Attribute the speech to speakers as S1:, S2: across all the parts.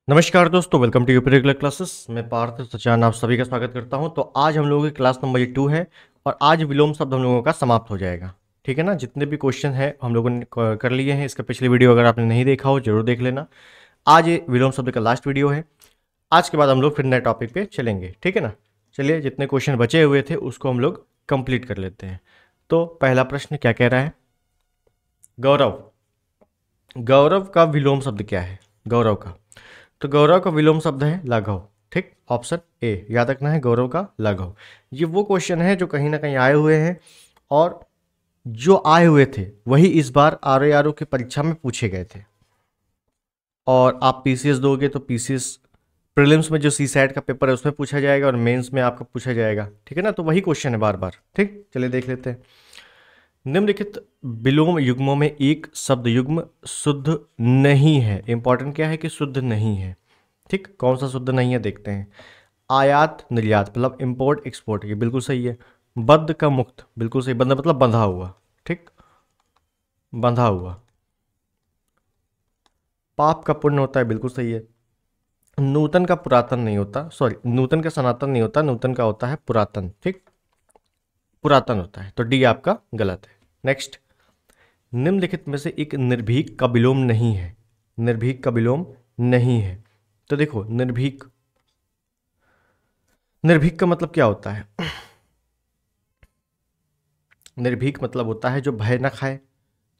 S1: नमस्कार दोस्तों, welcome to UP regular classes. मैं पार्थ सचान आप सभी का स्वागत करता हूं। तो आज हम लोगों की क्लास नंबर 2 है और आज विलोम शब्द हम लोगों का समाप्त हो जाएगा। ठीक है ना। जितने भी क्वेश्चन हैं हम लोगों ने कर लिए हैं। इसका पिछली वीडियो अगर आपने नहीं देखा हो जरूर देख लेना। आज ये विलोम शब्द का लास्ट वीडियो है। आज के बाद हम लोग फिर नए टॉपिक पे चलेंगे। ठीक है ना। चलिए, जितने क्वेश्चन बचे हुए थे उसको हम लोग कंप्लीट कर लेते हैं। तो पहला प्रश्न क्या कह रहा है? गौरव। गौरव का विलोम शब्द क्या है? गौरव का, तो गौरव का विलोम शब्द है लाघव। ठीक, ऑप्शन ए याद रखना है, गौरव का लाघव। ये वो क्वेश्चन है जो कहीं ना कहीं आए हुए हैं और जो आए हुए थे वही इस बार आर आर की परीक्षा में पूछे गए थे। और आप पीसीएस दोगे तो पीसीएस प्रीलिम्स में जो सी सैट का पेपर है उसमें पूछा जाएगा और मेंस में आपका पूछा जाएगा। ठीक है ना। तो वही क्वेश्चन है बार बार। ठीक, चलिए देख लेते हैं। निम्नलिखित विलोम युग्मों में एक शब्द युग्म शुद्ध नहीं है। इंपॉर्टेंट क्या है कि शुद्ध नहीं है। ठीक, कौन सा शुद्ध नहीं है देखते हैं। आयात निर्यात मतलब इंपोर्ट एक्सपोर्ट, ये बिल्कुल सही है। बद्ध का मुक्त, बिल्कुल सही। बंध मतलब बंधा हुआ। ठीक, बंधा हुआ। पाप का पुण्य होता है, बिल्कुल सही है। नूतन का पुरातन नहीं होता, सॉरी, नूतन का सनातन नहीं होता, नूतन का होता है पुरातन। ठीक, पुरातन होता है, तो डी आपका गलत है। नेक्स्ट, निम्नलिखित में से एक निर्भीक का विलोम नहीं है। निर्भीक का विलोम नहीं है। तो देखो, निर्भीक, निर्भीक का मतलब क्या होता है? निर्भीक मतलब होता है जो भय न खाए।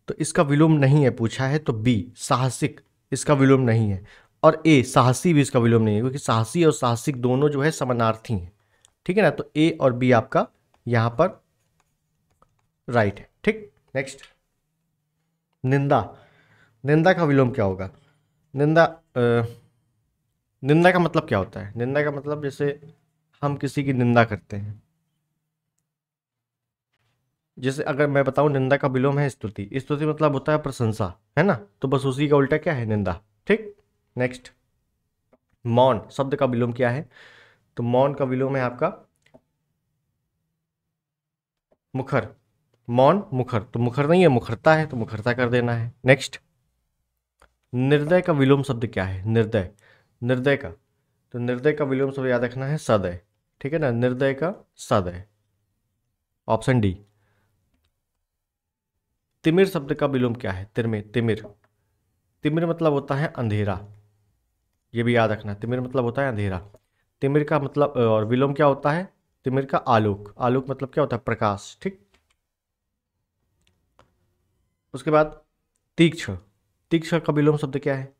S1: तो इसका विलोम नहीं है पूछा है, तो बी साहसिक इसका विलोम नहीं है। और ए साहसी भी इसका विलोम नहीं है, क्योंकि साहसी और साहसिक दोनों जो है समानार्थी हैं। ठीक है ना। तो ए और बी आपका यहां पर राइट है। ठीक, नेक्स्ट, निंदा। निंदा का विलोम क्या होगा? निंदा निंदा का मतलब क्या होता है? निंदा का मतलब जैसे हम किसी की निंदा करते हैं। जैसे अगर मैं बताऊं निंदा का विलोम है स्तुति। स्तुति मतलब होता है प्रशंसा, है ना। तो बस उसी का उल्टा क्या है? निंदा। ठीक, नेक्स्ट, मौन शब्द का विलोम क्या है? तो मौन का विलोम है आपका मुखर। मौन मुखर, तो मुखर नहीं है, मुखरता है, तो मुखरता कर देना है। नेक्स्ट, निर्दय का विलोम शब्द क्या है? निर्दय, निर्दय का, तो निर्दय का विलोम शब्द याद रखना है सदय। ठीक है ना। निर्दय का सदय, ऑप्शन डी। तिमिर शब्द का विलोम क्या है? तिमिर, तिमिर, तिमिर मतलब होता है अंधेरा। ये भी याद रखना, तिमिर मतलब होता है अंधेरा। तिमिर का मतलब और विलोम क्या होता है? तिमिर का आलोक। आलोक मतलब क्या होता है? प्रकाश। ठीक, उसके बाद तीक्ष्ण। तीक्ष्ण का विलोम शब्द क्या है?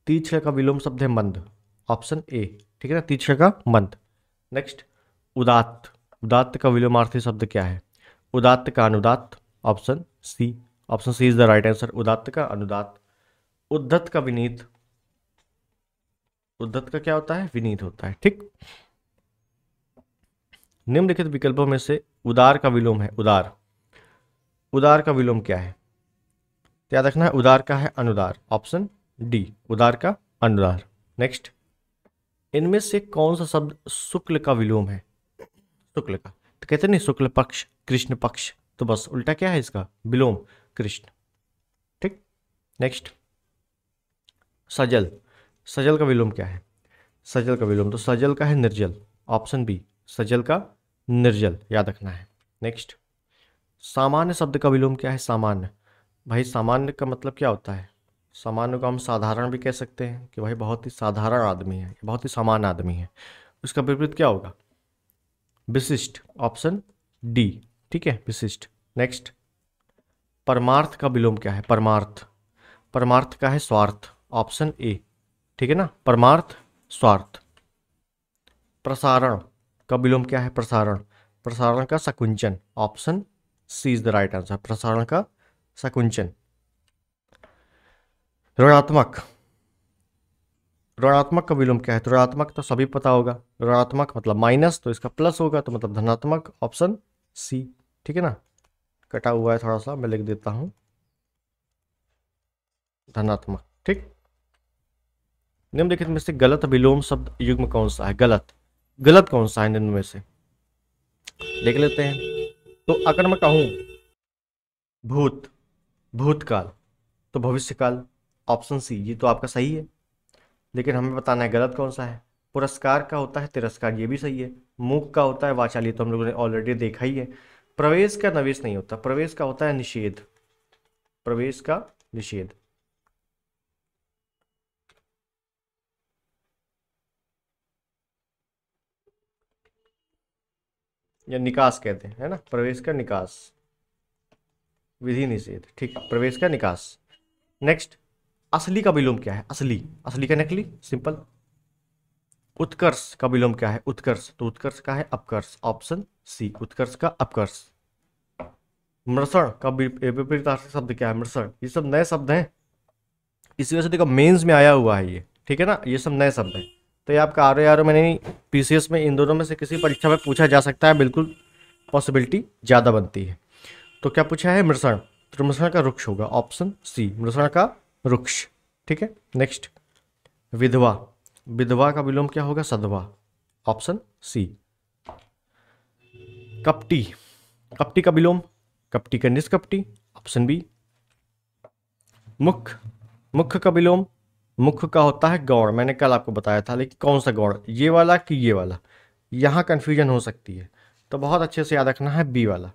S1: तीक्ष्ण का विलोम शब्द है मंद, ऑप्शन ए। ठीक है ना, तीक्ष्ण का मंद। नेक्स्ट, उदात्त। उदात्त का विलोमार्थी शब्द क्या है? उदात्त का अनुदात्त, option C. Option C is the right answer, उदात्त का अनुदात्त। उद्धत का विनीत। उद्धत का क्या होता है? विनीत होता है। ठीक, निम्नलिखित विकल्पों में से उदार का विलोम है उदार। उदार का विलोम क्या है? तो याद रखना है उदार का है अनुदार, ऑप्शन डी, उदार का अनुदार। नेक्स्ट, इनमें से कौन सा शब्द शुक्ल का विलोम है? शुक्ल का, तो कहते नहीं शुक्ल पक्ष कृष्ण पक्ष, तो बस उल्टा क्या है इसका? विलोम, कृष्ण। ठीक, नेक्स्ट, सजल। सजल का विलोम क्या है? सजल का विलोम, तो सजल का है निर्जल, ऑप्शन बी, सजल का निर्जल, याद रखना है। नेक्स्ट, सामान्य शब्द का विलोम क्या है? सामान्य, भाई सामान्य का मतलब क्या होता है? सामान्य को हम साधारण भी कह सकते हैं कि भाई बहुत ही साधारण आदमी है, बहुत ही सामान्य आदमी है। उसका विपरीत क्या होगा? विशिष्ट, ऑप्शन डी। ठीक है, विशिष्ट। नेक्स्ट, परमार्थ का विलोम क्या है? परमार्थ, परमार्थ का है स्वार्थ, ऑप्शन ए। ठीक है ना, परमार्थ स्वार्थ। प्रसारण का विलोम क्या है? प्रसारण, प्रसारण का सकुंचन, option C is the right answer, प्रसारण का सकुंचन। ऋणात्मक, ऋणात्मक का विलोम क्या है? तो ऋणात्मक तो सभी पता होगा, ऋणात्मक मतलब माइनस, तो इसका प्लस होगा, तो मतलब धनात्मक, ऑप्शन सी। ठीक है ना, कटा हुआ है थोड़ा सा, मैं लिख देता हूं धनात्मक। ठीक, निम्नलिखित में से गलत विलोम शब्द युग्म कौन सा है? गलत, गलत कौन सा है निम्न में से? देख लेते हैं। तो अगर मैं कहूं भूत, भूतकाल, तो भविष्यकाल, ऑप्शन सी, ये तो आपका सही है। लेकिन हमें बताना है गलत कौन सा है। पुरस्कार का होता है तिरस्कार, ये भी सही है। मूक का होता है वाचाली, तो हम लोगों ने ऑलरेडी देखा ही है। प्रवेश का नवेश नहीं होता, प्रवेश का होता है निषेध, प्रवेश का निषेध। या निकास कहते हैं, है ना, प्रवेश का निकास, विधि निषेध, ठीक, प्रवेश का निकास। नेक्स्ट, असली का विलोम क्या है? असली, असली का नकली, सिंपल। उत्कर्ष का विलोम क्या है? उत्कर्ष, तो उत्कर्ष का है अपकर्ष, ऑप्शन सी, उत्कर्ष का अपकर्ष। मृषण का विपरीतार्थक शब्द क्या है? मृषण, ये सब नए शब्द हैं, इसी वजह से देखो मेंस में आया हुआ है ये, ठीक है ना, ये सब नए शब्द हैं। तो ये आपका आर में नहीं, पीसीएस में, इन दोनों में से किसी परीक्षा में पूछा जा सकता है, बिल्कुल पॉसिबिलिटी ज़्यादा बनती है। तो क्या पूछा है? मृषण, तो मृषण का वृक्ष होगा, ऑप्शन सी, मृषण का वृक्ष, ठीक है। नेक्स्ट, विधवा, विधवा का विलोम क्या होगा? सधवा, ऑप्शन सी। कपटी, कपटी का विलोम, कपटी का निष्कपटी, ऑप्शन बी। मुख, मुख का विलोम, मुख का होता है गौड़, मैंने कल आपको बताया था, लेकिन कौन सा गौड़, ये वाला कि ये वाला, यहाँ कंफ्यूजन हो सकती है, तो बहुत अच्छे से याद रखना है बी वाला,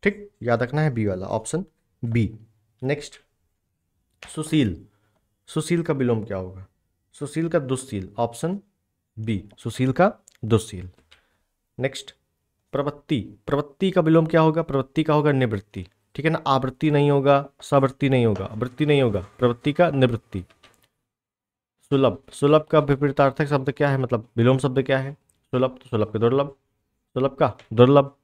S1: ठीक, याद रखना है बी वाला, ऑप्शन बी। नेक्स्ट, सुशील, सुशील का विलोम क्या होगा? सुशील का दुस्शील, ऑप्शन बी, सुशील का दुस्शील। नेक्स्ट, प्रवृत्ति, प्रवृत्ति का विलोम क्या होगा? प्रवृत्ति का होगा निवृत्ति, ठीक है ना, आवृत्ति नहीं होगा, सवृत्ति नहीं होगा, वृत्ति नहीं होगा, प्रवृत्ति का निवृत्ति। सुलभ, सुलभ का विपरीतार्थक शब्द क्या है, मतलब विलोम शब्द क्या है? सुलभ, तो सुलभ का दुर्लभ, सुलभ का दुर्लभ।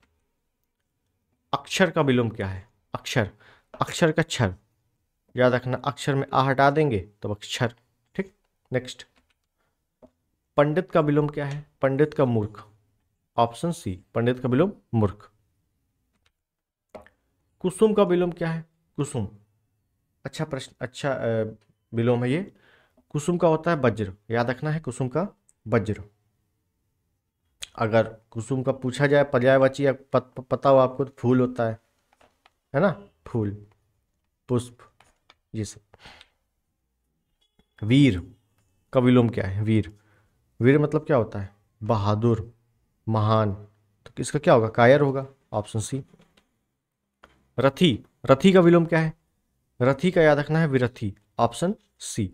S1: अक्षर का विलोम क्या है? अक्षर, अक्षर का क्षर, याद रखना, अक्षर में आ हटा देंगे तो अक्षर, ठीक। नेक्स्ट, पंडित का विलोम क्या है? पंडित का मूर्ख, ऑप्शन सी, पंडित का विलोम मूर्ख। कुसुम का विलोम क्या है? कुसुम, अच्छा प्रश्न, अच्छा विलोम है ये। कुसुम का होता है वज्र, याद रखना है, कुसुम का वज्र। अगर कुसुम का पूछा जाए पर्यायवाची, या पता हो आपको, तो फूल होता है ना, फूल, पुष्प, ये सब। वीर का विलोम क्या है? वीर, वीर मतलब क्या होता है? बहादुर, महान, तो किसका क्या होगा? कायर होगा, ऑप्शन सी। रथी, रथी का विलोम क्या है? रथी का याद रखना है विरथी, ऑप्शन सी।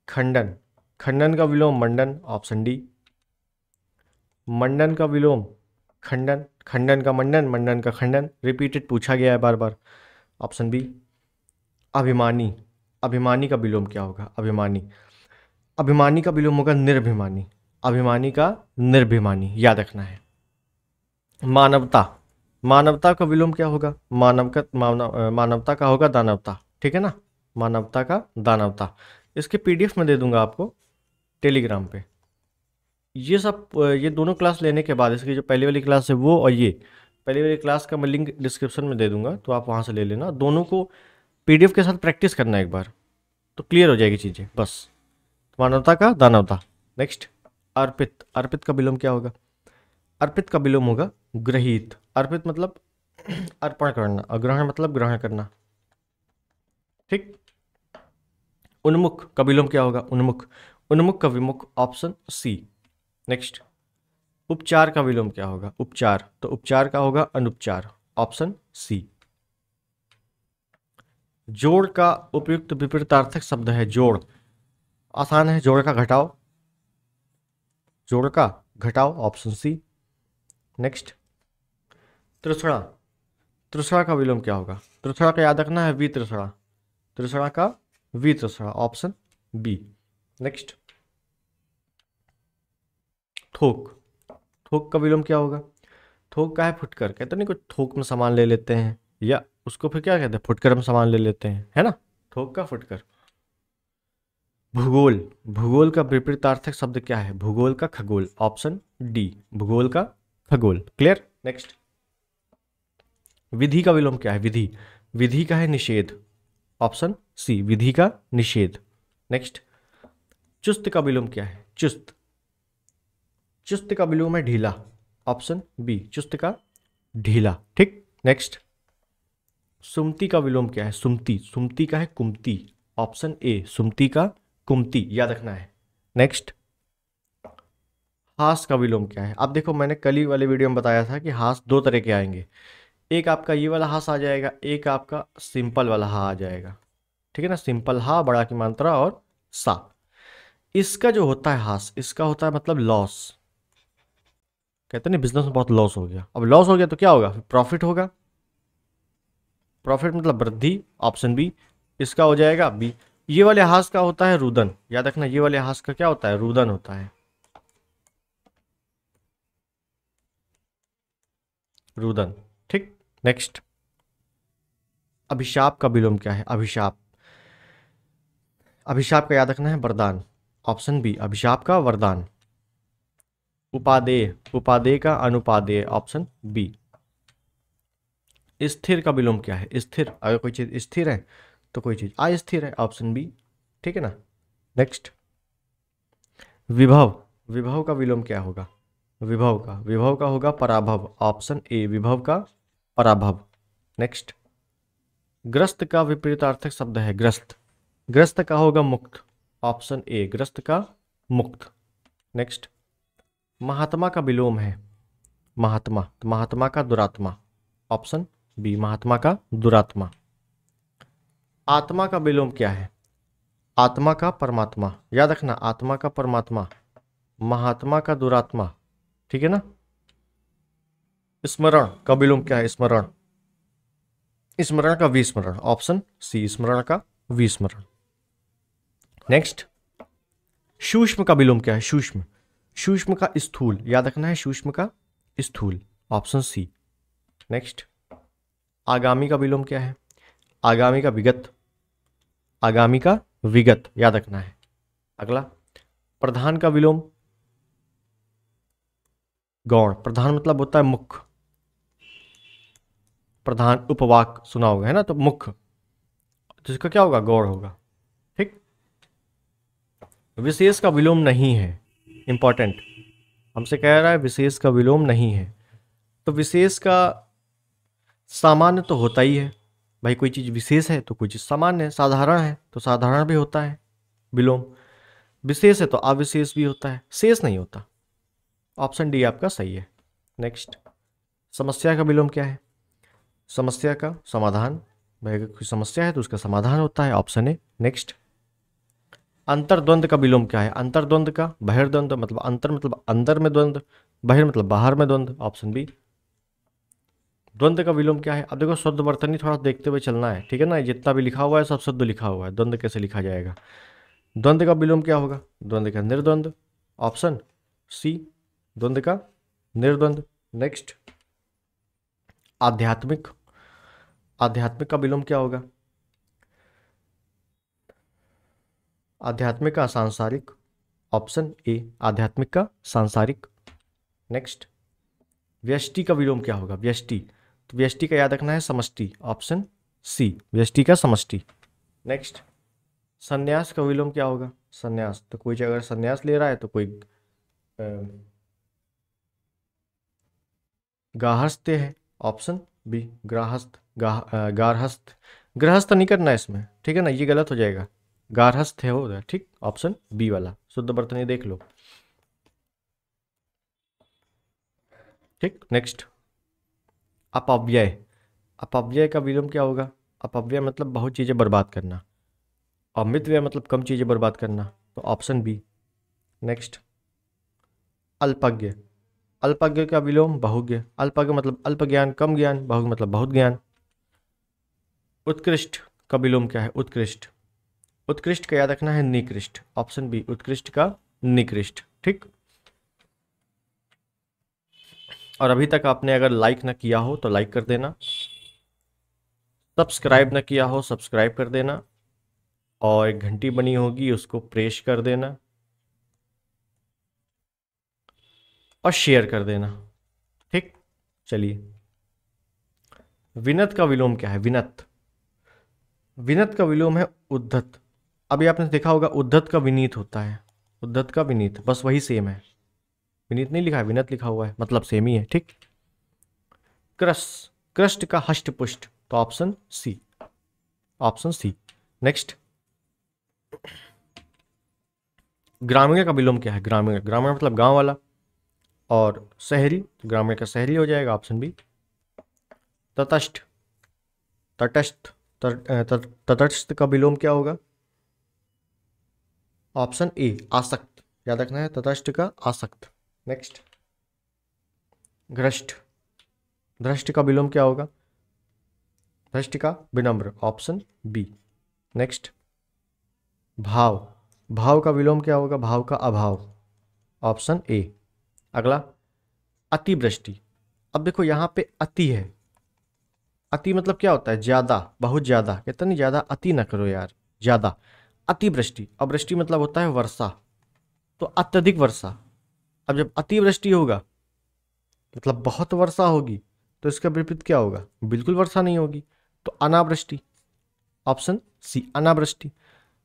S1: खंडन, खंडन का विलोम मंडन, ऑप्शन डी। मंडन का विलोम खंडन, खंडन का मंडन, मंडन का खंडन, रिपीटेड पूछा गया है बार बार, ऑप्शन बी। अभिमानी, अभिमानी का विलोम क्या होगा? अभिमानी, अभिमानी का विलोम होगा निर्भिमानी, अभिमानी का निर्भिमानी, याद रखना है। मानवता, मानवता का विलोम क्या होगा? मानवता का होगा दानवता, ठीक है ना, मानवता का दानवता। इसके पीडीएफ में दे दूंगा आपको टेलीग्राम पे। ये सब, ये दोनों क्लास लेने के बाद, इसकी जो पहली वाली क्लास है वो, और ये पहली वाली क्लास का मैं लिंक डिस्क्रिप्शन में दे दूंगा, तो आप वहाँ से ले लेना, दोनों को पीडीएफ के साथ प्रैक्टिस करना एक बार, तो क्लियर हो जाएगी चीज़ें बस। मानवता का दानवता। नेक्स्ट, अर्पित, अर्पित का विलोम क्या होगा? अर्पित का विलोम होगा ग्रहीत, अर्पित मतलब अर्पण करना, और ग्रहण मतलब ग्रहण करना, ठीक। उन्मुख का विलोम क्या होगा? उन्मुख, उन्मुख का विमुख, ऑप्शन सी। नेक्स्ट, उपचार का विलोम क्या होगा? उपचार, तो उपचार का होगा अनुपचार, ऑप्शन सी। जोड़ का उपयुक्त विपरीतार्थक शब्द है जोड़, आसान है, जोड़ का घटाओ, जोड़ का घटाओ, ऑप्शन सी। नेक्स्ट, त्रिसड़ा, त्रिसड़ा का विलोम क्या होगा? त्रिसड़ा का याद रखना है वितृषणा, त्रिसड़ा का वितृषणा, ऑप्शन बी। नेक्स्ट, थोक, थोक का विलोम क्या होगा? थोक का है फुटकर, कहते नहीं कुछ थोक में सामान ले लेते हैं, या उसको फिर क्या कहते हैं? फुटकर में सामान ले लेते हैं, है ना, थोक का फुटकर। भूगोल, भूगोल का विपरीतार्थक शब्द क्या है? भूगोल का खगोल, ऑप्शन डी, भूगोल का खगोल, क्लियर। नेक्स्ट, विधि का विलोम क्या है? विधि, विधि का है निषेध, ऑप्शन सी, विधि का निषेध। नेक्स्ट, चुस्त का विलोम क्या है? चुस्त, चुस्त का विलोम है ढीला, ऑप्शन बी, चुस्त का ढीला, ठीक। नेक्स्ट, सुमति का विलोम क्या है? सुमति, सुमति का है कुमति, ऑप्शन ए सुमति का कुमति, याद रखना है। नेक्स्ट, हास का विलोम क्या है? अब देखो मैंने कल ही वाले वीडियो में बताया था कि हास दो तरह के आएंगे, एक आपका ये वाला हास आ जाएगा, एक आपका सिंपल वाला हा आ जाएगा, ठीक है ना, सिंपल हा, बड़ा की मात्रा और सा। इसका जो होता है हास, इसका होता है मतलब लॉस, कहते हैं बिजनेस में बहुत लॉस हो गया। अब लॉस हो गया तो क्या होगा? प्रॉफिट होगा, प्रॉफिट मतलब वृद्धि, ऑप्शन बी। इसका हो जाएगा बी। ये वाले हास का होता है रुदन, याद रखना, ये वाले हास का क्या होता है? रुदन होता है, रुदन, ठीक। नेक्स्ट, अभिशाप का विलोम क्या है? अभिशाप, अभिशाप का याद रखना है वरदान, ऑप्शन बी अभिशाप का वरदान। उपादेय, उपादेय का अनुपादेय, ऑप्शन बी। स्थिर का विलोम क्या है? स्थिर, अगर कोई चीज स्थिर है तो कोई चीज अस्थिर है, ऑप्शन बी, ठीक है ना। नेक्स्ट, विभव, विभव का विलोम क्या होगा? विभव का होगा पराभव, ऑप्शन ए विभव का पराभव। नेक्स्ट, ग्रस्त का विपरीतार्थक शब्द है ग्रस्त, ग्रस्त का होगा मुक्त, ऑप्शन ए ग्रस्त का मुक्त। नेक्स्ट, महात्मा का विलोम है महात्मा, तो महात्मा का दुरात्मा, ऑप्शन बी महात्मा का दुरात्मा। आत्मा का विलोम क्या है? आत्मा का परमात्मा, याद रखना, आत्मा का परमात्मा, महात्मा का दुरात्मा, ठीक है ना। स्मरण का विलोम क्या है? स्मरण, स्मरण का विस्मरण, ऑप्शन सी स्मरण का विस्मरण। नेक्स्ट, सूक्ष्म का विलोम क्या है? सूक्ष्म, सूक्ष्म का स्थूल, याद रखना है, सूक्ष्म का स्थूल, ऑप्शन सी। नेक्स्ट, आगामी का विलोम क्या है? आगामी का विगत, आगामी का विगत, याद रखना है। अगला, प्रधान का विलोम गौण, प्रधान मतलब होता है मुख्य, प्रधान उपवाक सुना होगा है ना, तो मुख्य, तो इसका क्या होगा? गौण होगा, ठीक। विशेष का विलोम नहीं है, इंपॉर्टेंट, हमसे कह रहा है विशेष का विलोम नहीं है, तो विशेष का सामान्य तो होता ही है भाई, कोई चीज विशेष है तो कोई चीज सामान्य है, साधारण है तो साधारण भी होता है विलोम, विशेष है तो अविशेष भी होता है, शेष नहीं होता, ऑप्शन डी आपका सही है। नेक्स्ट, समस्या का विलोम क्या है? समस्या का समाधान, भाई अगर कोई समस्या है तो उसका समाधान होता है, ऑप्शन ए। नेक्स्ट, अंतर्द्वंद का विलोम क्या है? अंतर्द्वंद का बहिर्द्वंद, मतलब अंतर मतलब अंदर में द्वंद, बहिर मतलब बाहर में द्वंद, ऑप्शन बी। द्वंद का विलोम क्या है? अब देखो शुद्ध वर्तनी थोड़ा देखते हुए चलना है, ठीक है ना, जितना भी लिखा हुआ है सब शुद्ध लिखा हुआ है, द्वंद कैसे लिखा जाएगा? द्वंद का विलोम क्या होगा? द्वंद का निर्द्वंद, ऑप्शन सी द्वंद का निर्द्वंद। नेक्स्ट, आध्यात्मिक, आध्यात्मिक का विलोम क्या होगा? आध्यात्मिक का सांसारिक, ऑप्शन ए आध्यात्मिक का सांसारिक। नेक्स्ट, व्यष्टि का विलोम क्या होगा? व्यष्टि, तो व्यष्टि का याद रखना है समष्टि, ऑप्शन सी व्यष्टि का समष्टि। नेक्स्ट, संन्यास का विलोम क्या होगा? संन्यास, तो कोई अगर संन्यास ले रहा है तो कोई गार्हस्थ है, ऑप्शन बी ग्राहस्थ, गार्हस्थ, गृहस्थ नहीं करना है इसमें, ठीक है ना, ये गलत हो जाएगा, गार्हस्थ है हो, ठीक, ऑप्शन बी वाला शुद्ध वर्तनी देख लो, ठीक। नेक्स्ट, अपव्यय, अपव्यय का विलोम क्या होगा? अपव्यय मतलब बहुत चीजें बर्बाद करना, अमितव्यय मतलब कम चीजें बर्बाद करना, तो ऑप्शन बी। नेक्स्ट, अल्पज्ञ, अल्पज्ञ का विलोम बहुज्ञ, अल्पज्ञ मतलब अल्प ज्ञान कम ज्ञान, बहुज्ञ मतलब बहुत ज्ञान। उत्कृष्ट का विलोम क्या है? उत्कृष्ट, उत्कृष्ट का याद रखना है निकृष्ट, ऑप्शन बी उत्कृष्ट का निकृष्ट, ठीक। और अभी तक आपने अगर लाइक ना किया हो तो लाइक कर देना, सब्सक्राइब ना किया हो सब्सक्राइब कर देना, और एक घंटी बनी होगी उसको प्रेस कर देना और शेयर कर देना, ठीक। चलिए, विनत का विलोम क्या है? विनत, विनत का विलोम है उद्धत, अभी आपने देखा होगा उद्धत का विनीत होता है, उद्धत का विनीत, बस वही सेम है, विनीत नहीं लिखा है विनत लिखा हुआ है, मतलब सेम ही है, ठीक। क्रस, कृष्ट का हष्ट पुष्ट, तो option C, option C. Next, ग्रामीण का विलोम क्या है? ग्रामीण, ग्रामीण मतलब गांव वाला, और शहरी, ग्रामीण का शहरी हो जाएगा, ऑप्शन बी। तटस्थ, तटस्थ, तटस्थ का विलोम क्या होगा? ऑप्शन ए, आसक्त, याद रखना है, तटस्थ का आसक्त। नेक्स्ट, घृष्ट, धृष्ट का विलोम क्या होगा? धृष्ट का विनम्र, ऑप्शन बी। नेक्स्ट, भाव, भाव का विलोम क्या होगा? भाव का अभाव, ऑप्शन ए। अगला, अतिवृष्टि। अब देखो यहाँ पे अति है, अति मतलब क्या होता है? ज्यादा, बहुत ज्यादा, कहता नहीं ज्यादा अति ना करो यार, ज्यादा। अतिवृष्टि, अब वृष्टि मतलब होता है वर्षा, तो अत्यधिक वर्षा। अब जब अतिवृष्टि होगा मतलब बहुत वर्षा होगी, तो इसका विपरीत क्या होगा? बिल्कुल वर्षा नहीं होगी, तो अनावृष्टि, ऑप्शन सी, अनावृष्टि।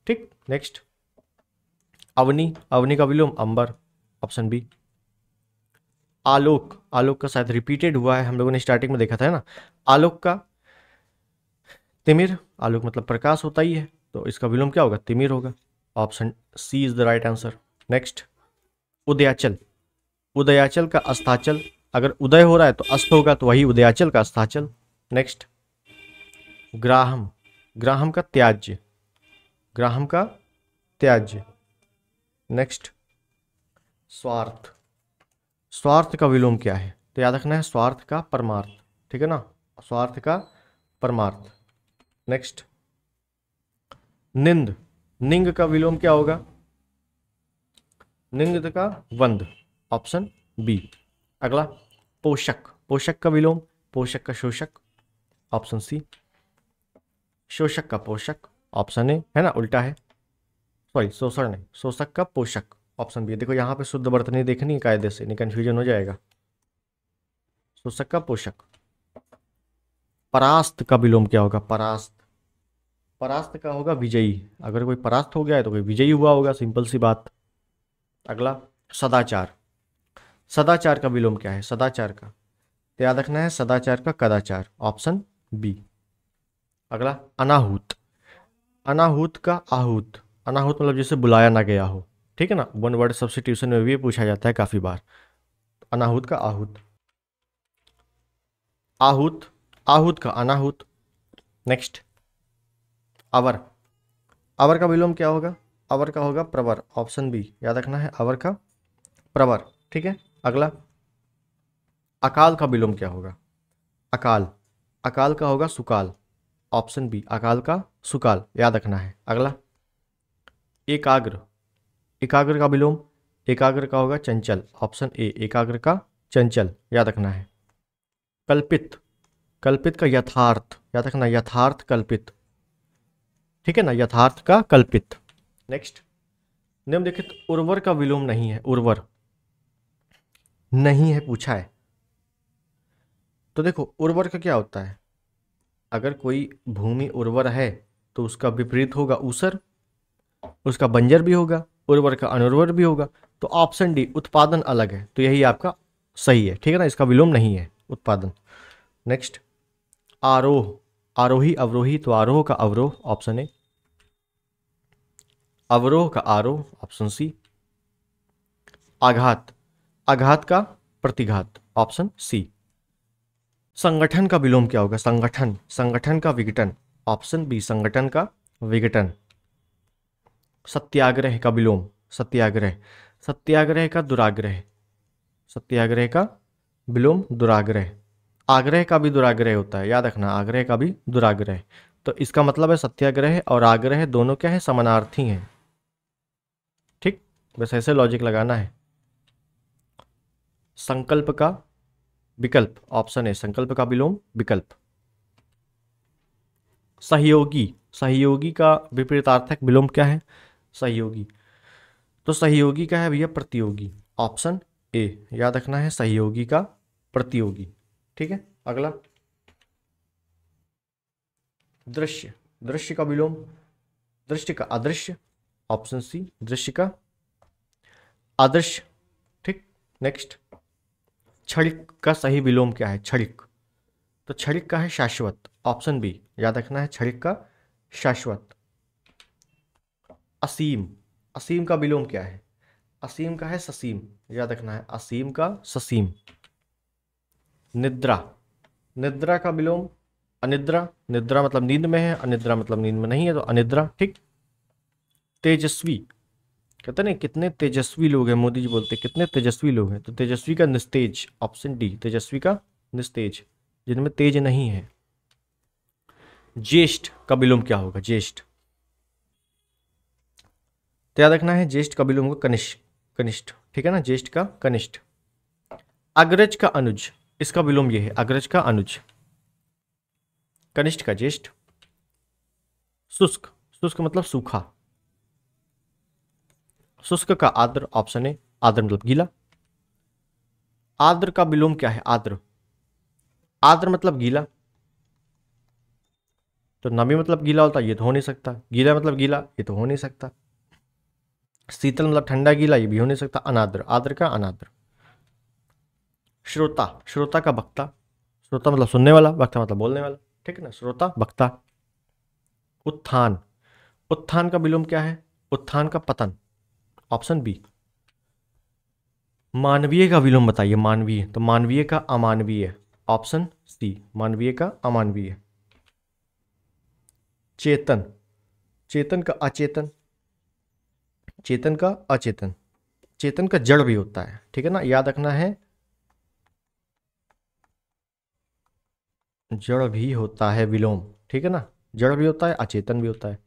S1: ठीक। नेक्स्ट, अवनी, अवनी का विलोम अंबर, ऑप्शन बी। आलोक, आलोक का शायद रिपीटेड हुआ है, हम लोगों ने स्टार्टिंग में देखा था, है ना। आलोक का तिमिर, आलोक मतलब प्रकाश होता ही है, तो इसका विलोम क्या होगा? तिमिर होगा, option C is the right answer. Next, उदयाचल, उदयाचल का अस्ताचल, अगर उदय हो रहा है तो अस्त होगा, तो वही उदयाचल का अस्ताचल। नेक्स्ट, ग्राहम, ग्राहम का त्याज्य, ग्राहम का त्याज्य। नेक्स्ट, स्वार्थ, स्वार्थ का विलोम क्या है? तो याद रखना है, स्वार्थ का परमार्थ, ठीक है ना, स्वार्थ का परमार्थ। नेक्स्ट, निंद, निंग का विलोम क्या होगा? निंद का वंद, ऑप्शन बी। अगला, पोषक, पोषक का विलोम, पोषक का शोषक, ऑप्शन सी। शोषक का पोषक, ऑप्शन ए, है ना, उल्टा है, सॉरी शोषण नहीं, शोषक का पोषक, ऑप्शन बी। देखो यहाँ पे शुद्ध वर्तनी देखनी है कायदे से, नहीं कंफ्यूजन हो जाएगा। शोषक का पोषक। परास्त का विलोम क्या होगा? परास्त, परास्त का होगा विजयी, अगर कोई परास्त हो गया है तो कोई विजयी हुआ होगा, सिंपल सी बात। अगला, सदाचार, सदाचार का विलोम क्या है? सदाचार का, तो याद रखना है, सदाचार का कदाचार, ऑप्शन बी। अगला, अनाहूत, अनाहूत का आहूत, अनाहूत मतलब जैसे बुलाया ना गया हो, ठीक है ना, वन वर्ड सब्स्टिट्यूशन में भी ये पूछा जाता है काफी बार। अनाहूत का आहूत, आहूत, आहूत का अनाहूत। नेक्स्ट, अवर, अवर का विलोम क्या होगा? अवर का होगा प्रवर, ऑप्शन बी, याद रखना है, अवर का प्रवर, ठीक है। अगला, अकाल का विलोम क्या होगा? अकाल, अकाल का होगा सुकाल, ऑप्शन बी, अकाल का सुकाल, याद रखना है। अगला, एकाग्र, एकाग्र का विलोम, एकाग्र का होगा चंचल, ऑप्शन ए, एकाग्र का चंचल, याद रखना है। कल्पित, कल्पित का यथार्थ, याद रखना, यथार्थ कल्पित, ठीक है ना, यथार्थ का कल्पित। नेक्स्ट, निम्नलिखित उर्वर का विलोम नहीं है, उर्वर नहीं है पूछा है, तो देखो उर्वर का क्या होता है? अगर कोई भूमि उर्वर है तो उसका विपरीत होगा ऊसर, उसका बंजर भी होगा, उर्वर का अनुर्वर भी होगा, तो ऑप्शन डी, उत्पादन अलग है, तो यही आपका सही है, ठीक है ना, इसका विलोम नहीं है उत्पादन। नेक्स्ट, आरोह, आरोही अवरोही, तो आरोह का अवरोह, ऑप्शन ए। अवरोह का आरोह, ऑप्शन सी। आघात, आघात का प्रतिघात, ऑप्शन सी। संगठन का विलोम क्या होगा? संगठन, संगठन का विघटन, ऑप्शन बी, संगठन का विघटन। सत्याग्रह का विलोम, सत्याग्रह, सत्याग्रह का दुराग्रह, सत्याग्रह का विलोम दुराग्रह। आग्रह का भी दुराग्रह होता है, याद रखना, आग्रह का भी दुराग्रह, तो इसका मतलब है सत्याग्रह और आग्रह दोनों क्या है? समानार्थी हैं, ठीक, बस ऐसे लॉजिक लगाना है। संकल्प का विकल्प, ऑप्शन ए, संकल्प का विलोम विकल्प। सहयोगी, सहयोगी का विपरीतार्थक विलोम क्या है? सहयोगी, तो सहयोगी का है भैया प्रतियोगी, ऑप्शन ए, याद रखना है, सहयोगी का प्रतियोगी, ठीक है। अगला, दृश्य, दृश्य का विलोम, दृश्य का अदृश्य, ऑप्शन सी, दृश्य का अदृश्य, ठीक। नेक्स्ट, क्षणिक का सही विलोम क्या है? क्षणिक, तो क्षणिक का है शाश्वत, ऑप्शन बी, याद रखना है, क्षणिक का शाश्वत। असीम, असीम का विलोम क्या है? असीम का है ससीम, याद रखना है, असीम का ससीम। निद्रा, निद्रा का विलोम अनिद्रा, निद्रा मतलब नींद में है, अनिद्रा मतलब नींद में नहीं है, तो अनिद्रा, ठीक। तेजस्वी, कहते नहीं कितने तेजस्वी लोग हैं, मोदी जी बोलते हैं कितने तेजस्वी लोग हैं, तो तेजस्वी का निस्तेज, ऑप्शन डी, तेजस्वी का निस्तेज, जिनमें तेज नहीं है। ज्येष्ठ का विलोम क्या होगा? ज्येष्ठ, तो याद रखना है ज्येष्ठ का विलोम होगा कनिष्ठ, कनिष्ठ, ठीक है ना, ज्येष्ठ का कनिष्ठ। अग्रज का अनुज, इसका विलोम ये है, अग्रज का अनुज, कनिष्ठ का ज्येष्ठ। शुष्क, शुष्क मतलब सूखा, शुष्क का आर्द्र, ऑप्शन ए, आर्द्र मतलब गीला। आर्द्र का विलोम क्या है? आर्द्र, आर्द्र मतलब गीला, तो नमी मतलब गीला होता है, ये तो हो नहीं सकता। गीला मतलब गीला, ये तो हो नहीं सकता। शीतल मतलब ठंडा गीला, ये भी हो नहीं सकता। अनाद्र, आर्द्र का अनाद्र। श्रोता, श्रोता का वक्ता, श्रोता मतलब सुनने वाला, वक्ता मतलब बोलने वाला, ठीक है ना, श्रोता वक्ता। उत्थान, उत्थान का विलोम क्या है? उत्थान का पतन, ऑप्शन बी। मानवीय का विलोम बताइए, मानवीय, तो मानवीय का अमानवीय, ऑप्शन सी, मानवीय का अमानवीय। चेतन, चेतन का अचेतन, चेतन का अचेतन, चेतन का जड़ भी होता है, ठीक है ना, याद रखना है, जड़ भी होता है विलोम, ठीक है ना, जड़ भी होता है, अचेतन भी होता है।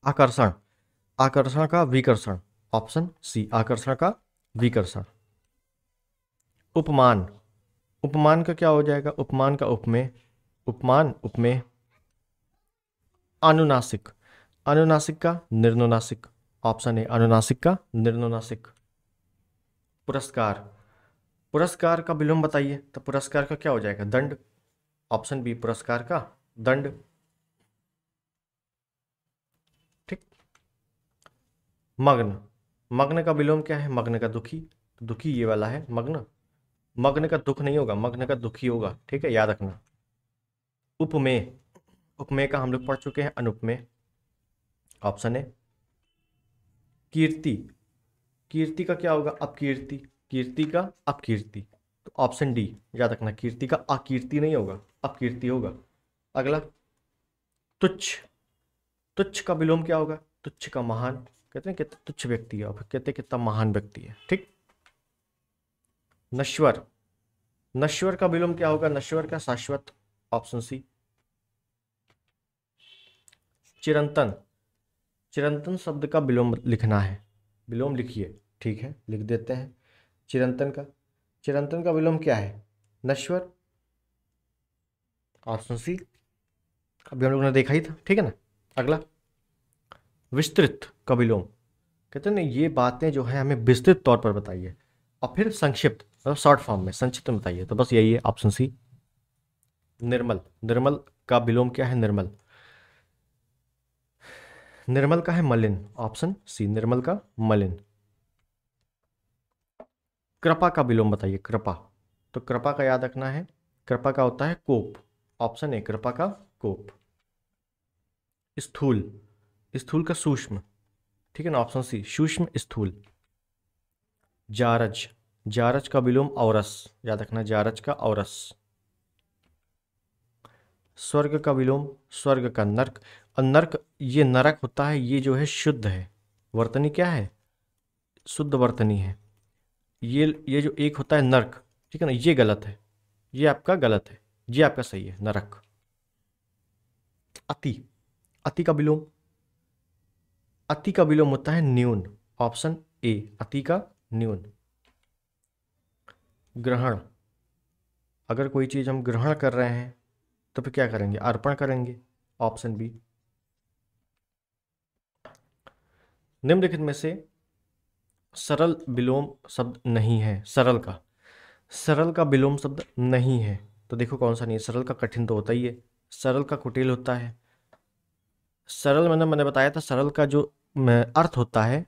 S1: आकर्षण, आकर्षण का विकर्षण, ऑप्शन सी, आकर्षण का विकर्षण। उपमान, उपमान का क्या हो जाएगा? उपमान का उपमेय, उपमान उपमेय। अनुनासिक, अनुनासिक का निर्नुनासिक, ऑप्शन ए, अनुनासिक का निर्नुनासिक। पुरस्कार, पुरस्कार का विलोम बताइए, तो पुरस्कार का क्या हो जाएगा? दंड, ऑप्शन बी, पुरस्कार का दंड, ठीक। मग्न, मग्न का विलोम क्या है? मग्न का दुखी, तो दुखी ये वाला है मग्न, मग्न का दुख नहीं होगा, मग्न का दुखी होगा, ठीक है, याद रखना। उपमेय, उपमेय का हम लोग पढ़ चुके हैं, अनुपमेय, ऑप्शन है। कीर्ति, कीर्ति का क्या होगा? अपकीर्ति, कीर्ति का अपकीर्ति, तो ऑप्शन डी, याद रखना, कीर्ति का अकीर्ति नहीं होगा, अपकीर्ति होगा। अगला, तुच्छ, तुच्छ का विलोम क्या होगा? तुच्छ का महान, कहते हैं कितना तुच्छ व्यक्ति है, और फिर कहते हैं कितना महान व्यक्ति है, ठीक। नश्वर, नश्वर का विलोम क्या होगा? नश्वर का शाश्वत, ऑप्शन सी। चिरंतन, चिरंतन शब्द का विलोम लिखना है, विलोम लिखिए, ठीक है, लिख देते हैं। चिरंतन का, चिरंतन का विलोम क्या है? नश्वर, ऑप्शन सी, अभी हम लोगों ने देखा ही था, ठीक है ना। अगला, विस्तृत का विलोम, कहते हैं ना ये बातें जो है हमें विस्तृत तौर पर बताइए, और फिर संक्षिप्त मतलब शॉर्ट फॉर्म में, संक्षिप्त में बताइए, तो बस यही है, ऑप्शन सी। निर्मल, निर्मल का विलोम क्या है? निर्मल, निर्मल का है मलिन, ऑप्शन सी, निर्मल का मलिन। कृपा का विलोम बताइए, कृपा, तो कृपा का याद रखना है, कृपा का होता है कोप, ऑप्शन ए, कृपा का कोप। स्थूल, स्थूल का सूक्ष्म, ठीक है ना, ऑप्शन सी, सूक्ष्म स्थूल। जारज, जारज का विलोम औरस, याद रखना, जारज का औरस। स्वर्ग का विलोम, स्वर्ग का नर्क, और नर्क ये नरक होता है, ये जो है शुद्ध है, वर्तनी क्या है? शुद्ध वर्तनी है। ये जो एक होता है नर्क, ठीक है ना, ये गलत है, ये आपका गलत है, ये आपका सही है, नरक। अति, अति का विलोम, अति का विलोम होता है न्यून, ऑप्शन ए, अति का न्यून। ग्रहण, अगर कोई चीज हम ग्रहण कर रहे हैं तो फिर क्या करेंगे? अर्पण करेंगे, ऑप्शन बी। निम्नलिखित में से सरल विलोम शब्द नहीं है, सरल का, सरल का विलोम शब्द नहीं है, तो देखो कौन सा नहीं है। सरल का कठिन तो होता ही है, सरल का कुटिल होता है। सरल मैंने बताया था, सरल का जो अर्थ होता है,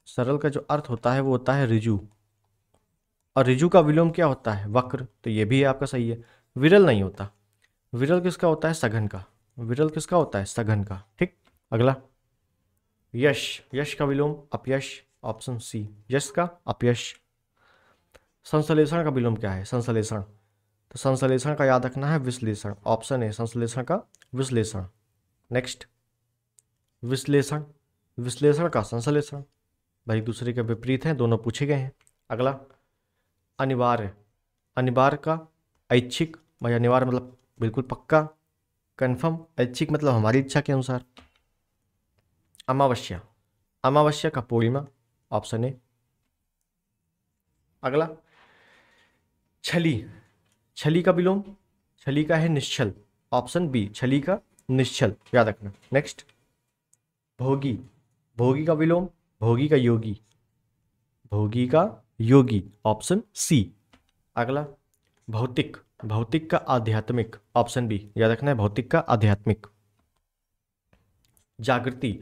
S1: सरल का जो अर्थ होता है वो होता है ऋजु, और ऋजु का विलोम क्या होता है? वक्र, तो ये भी आपका सही है। विरल नहीं होता, विरल किसका होता है? सघन का। विरल किसका होता है? सघन का। ठीक, अगला यश। यश का विलोम अपयश, ऑप्शन सी। यश का अपयश। संश्लेषण का विलोम क्या है? संश्लेषण। तो संश्लेषण का याद रखना है विश्लेषण, ऑप्शन ए संश्लेषण का विश्लेषण। नेक्स्ट विश्लेषण। विश्लेषण का संश्लेषण, भाई दूसरे के विपरीत हैं, दोनों पूछे गए हैं। अगला अनिवार्य। अनिवार्य का ऐच्छिक, भाई अनिवार्य मतलब बिल्कुल पक्का, कन्फर्म। ऐच्छिक मतलब हमारी इच्छा के अनुसार। अमावस्या। अमावस्या का पूर्णिमा, ऑप्शन ए। अगला छली। छली का विलोम, छली का है निश्चल, ऑप्शन बी छली का निश्चल, याद रखना। नेक्स्ट भोगी। भोगी का विलोम भोगी का योगी, भोगी का योगी, ऑप्शन सी। अगला भौतिक। भौतिक का आध्यात्मिक, ऑप्शन बी, याद रखना है भौतिक का आध्यात्मिक। जागृति।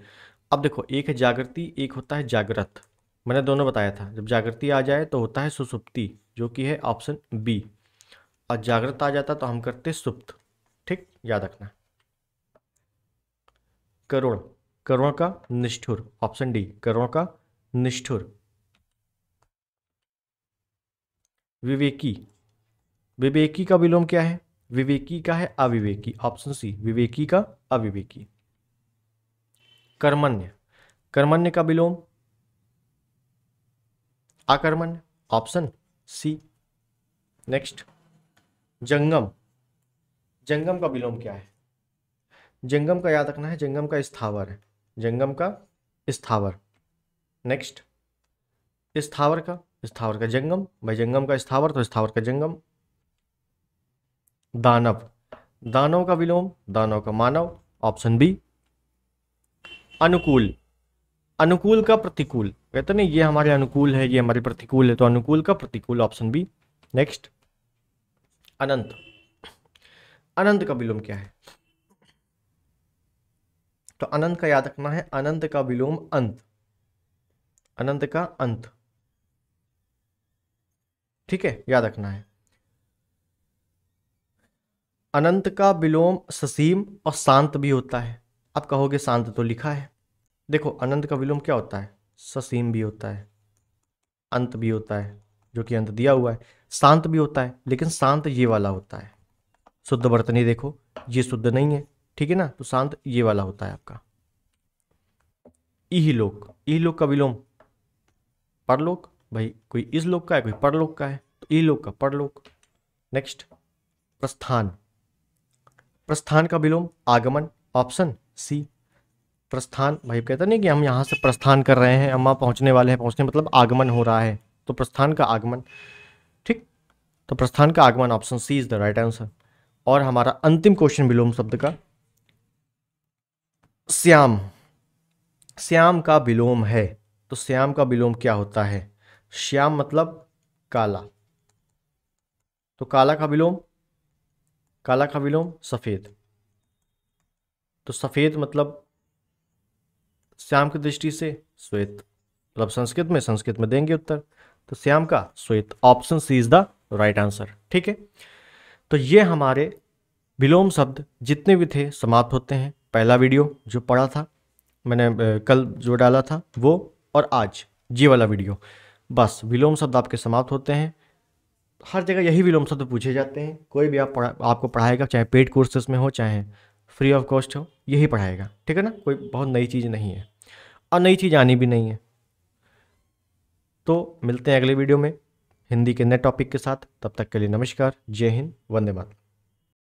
S1: अब देखो एक है जागृति, एक होता है जागृत। मैंने दोनों बताया था, जब जागृति आ जाए तो होता है सुसुप्ति, जो कि है ऑप्शन बी, और जागृत आ जाता तो हम करते सुप्त। ठीक, याद रखना। करुण। करुण का निष्ठुर, ऑप्शन डी करुण का निष्ठुर। विवेकी। विवेकी का विलोम क्या है? विवेकी का है अविवेकी, ऑप्शन सी विवेकी का अविवेकी। कर्मण्य। कर्मण्य का विलोम अकर्मण्य, ऑप्शन सी। नेक्स्ट जंगम। जंगम का विलोम क्या है? जंगम का याद रखना है, जंगम का स्थावर है, जंगम का स्थावर। नेक्स्ट स्थावर का, स्थावर का जंगम, भाई जंगम का स्थावर तो स्थावर का जंगम। दानव। दानव का विलोम दानव का मानव, ऑप्शन बी। अनुकूल। अनुकूल का प्रतिकूल, कहते नहीं ये हमारे अनुकूल है ये हमारे प्रतिकूल है, तो अनुकूल का प्रतिकूल, ऑप्शन बी। नेक्स्ट अनंत। अनंत का विलोम क्या है? तो अनंत का याद रखना है, अनंत का विलोम अंत, अनंत का अंत। ठीक है, याद रखना है। अनंत का विलोम ससीम और शांत भी होता है। अब कहोगे शांत तो लिखा है, देखो अनंत का विलोम क्या होता है? ससीम भी होता है, अंत भी होता है, जो कि अंत दिया हुआ है, शांत भी होता है, लेकिन शांत ये वाला होता है। शुद्ध वर्तनी देखो, ये शुद्ध नहीं है, ठीक है ना, तो शांत ये वाला होता है आपका। इहलोक। इहलोक का विलोम परलोक, भाई कोई इस लोक का है कोई परलोक का है, तो इहलोक का परलोक। नेक्स्ट प्रस्थान। प्रस्थान का विलोम आगमन, ऑप्शन सी। प्रस्थान, भाई कहता नहीं कि हम यहाँ से प्रस्थान कर रहे हैं, अम्मा पहुँचने वाले हैं, पहुँचने मतलब आगमन हो रहा है, तो प्रस्थान का आगमन। ठीक, तो प्रस्थान का आगमन, option C is the right answer. और हमारा अंतिम क्वेश्चन विलोम शब्द का श्याम। श्याम का विलोम है, तो श्याम का विलोम क्या होता है? श्याम मतलब काला, तो काला का विलोम, काला का विलोम सफेद, तो सफेद मतलब श्याम की दृष्टि से श्वेत, मतलब संस्कृत में देंगे उत्तर, तो श्याम का श्वेत, option C is the right answer. ठीक है, तो ये हमारे विलोम शब्द जितने भी थे समाप्त होते हैं। पहला वीडियो जो पढ़ा था मैंने कल जो डाला था वो, और आज ये वाला वीडियो, बस विलोम शब्द आपके समाप्त होते हैं। हर जगह यही विलोम शब्द पूछे जाते हैं, कोई भी आपको पढ़ाएगा, चाहे पेड कोर्सेज में हो चाहे फ्री ऑफ कॉस्ट हो, यही पढ़ाएगा। ठीक है ना, कोई बहुत नई चीज़ नहीं है और नई चीज़ आनी भी नहीं है। तो मिलते हैं अगले वीडियो में हिंदी के नए टॉपिक के साथ, तब तक के लिए नमस्कार, जय हिंद, वंदे मातरम।